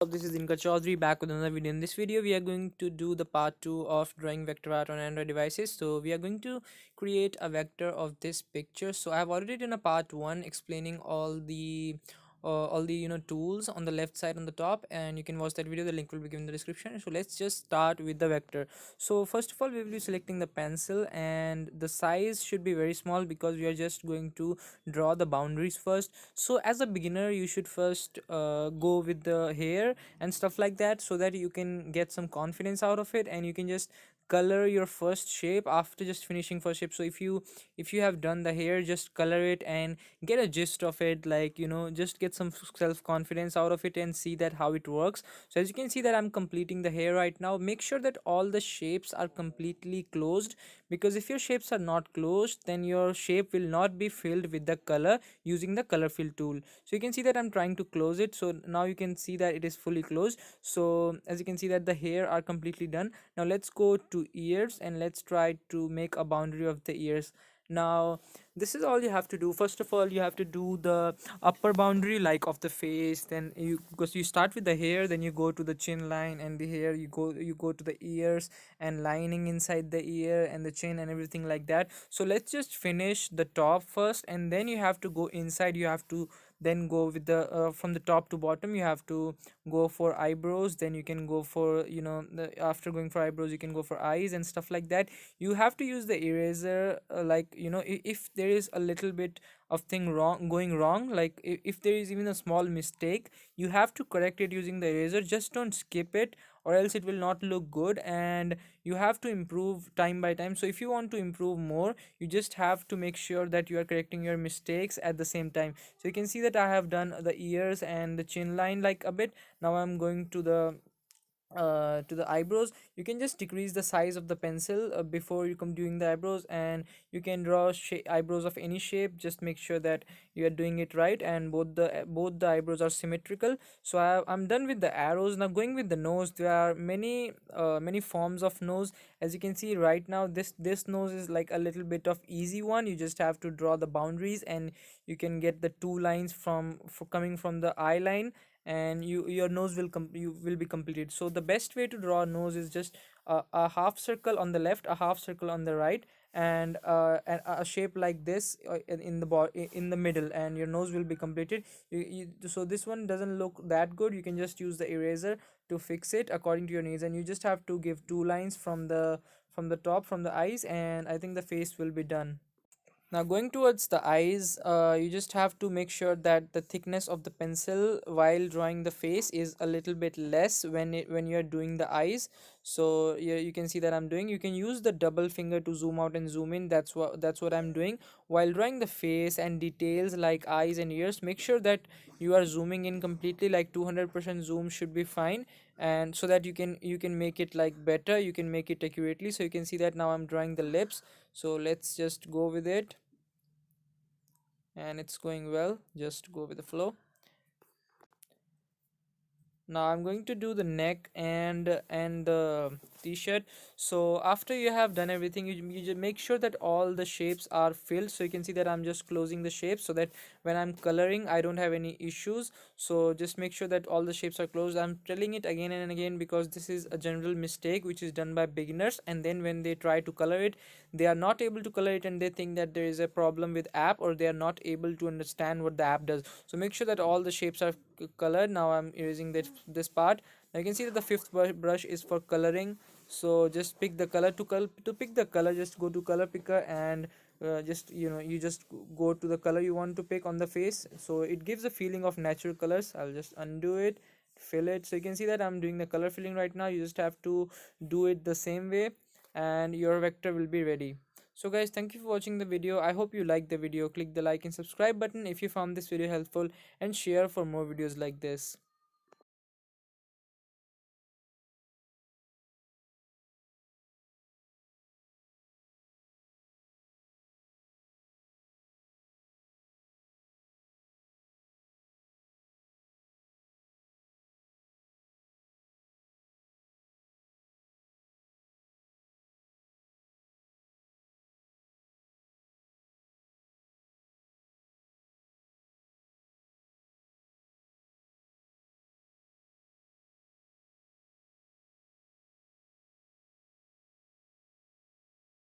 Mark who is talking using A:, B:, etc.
A: This is Inka Chaudhary back with another video. In this video, we are going to do the part 2 of drawing vector art on Android devices. So we are going to create a vector of this picture. So I have already done a part 1 explaining all the tools on the left side on the top, and you can watch that video. The link will be given in the description. So let's just start with the vector. So first of all, we will be selecting the pencil, and the size should be very small because we are just going to draw the boundaries first. So as a beginner, you should first go with the hair and stuff like that, so that you can get some confidence out of it, and you can just color your first shape after just finishing first shape. So if you have done the hair, just color it and get a gist of it, like just get some self confidence out of it and see that how it works. So as you can see that I'm completing the hair right now. Make sure that all the shapes are completely closed, because if your shapes are not closed, then your shape will not be filled with the color using the color fill tool. So you can see that I'm trying to close it, so now you can see that it is fully closed. So as you can see that the hair are completely done. Now let's go to ears and let's try to make a boundary of the ears. Now this is all you have to do. First of all, you have to do the upper boundary like of the face, then you, because you start with the hair, then you go to the chin line, and the hair you go to the ears and lining inside the ear and the chin and everything like that. So let's just finish the top first, and then you have to go inside. You have to then go with the from the top to bottom. You have to go for eyebrows, then you can go for after going for eyebrows, you can go for eyes and stuff like that. You have to use the eraser, like if there is a little bit of thing wrong going wrong, like if there is even a small mistake, you have to correct it using the eraser. Just don't skip it, or else it will not look good, and you have to improve time by time. So if you want to improve more, you just have to make sure that you are correcting your mistakes at the same time. So you can see that I have done the ears and the chin line like a bit. Now I'm going to the eyebrows. You can just decrease the size of the pencil before you come doing the eyebrows, and you can draw eyebrows of any shape. Just make sure that you are doing it right, and both the eyebrows are symmetrical. So I'm done with the arrows. Now going with the nose, there are many forms of nose. As you can see right now, this nose is like a little bit of easy one. You just have to draw the boundaries, and you can get the two lines coming from the eye line, and your nose will be completed. So the best way to draw a nose is just a half circle on the left, a half circle on the right, and a shape like this in the middle, and your nose will be completed. So this one doesn't look that good. You can just use the eraser to fix it according to your needs, and you just have to give two lines from the top, from the eyes, and I think the face will be done. Now going towards the eyes, you just have to make sure that the thickness of the pencil while drawing the face is a little bit less when you're doing the eyes. So you can see that I'm doing. You can use the double finger to zoom out and zoom in. That's what I'm doing while drawing the face and details like eyes and ears. Make sure that you are zooming in completely, like 200% zoom should be fine, and so that you can make it like better, you can make it accurately. So you can see that now I'm drawing the lips. So let's just go with it, and it's going well. Just go with the flow. Now I'm going to do the neck and the t-shirt. So after you have done everything, you just make sure that all the shapes are filled. So you can see that I'm just closing the shapes, so that when I'm coloring I don't have any issues. So just make sure that all the shapes are closed. I'm telling it again and again because this is a general mistake which is done by beginners, and then when they try to color it, they are not able to color it, and they think that there is a problem with app, or they are not able to understand what the app does. So make sure that all the shapes are colored. Now I'm erasing this part. Now you can see that the fifth brush is for coloring. So just pick the color. To pick the color, just go to color picker, and just you just go to the color you want to pick on the face. So it gives a feeling of natural colors. I'll just undo it, fill it. So you can see that I'm doing the color filling right now. You just have to do it the same way, and your vector will be ready. So guys, thank you for watching the video. I hope you liked the video. Click the like and subscribe button if you found this video helpful, and share for more videos like this.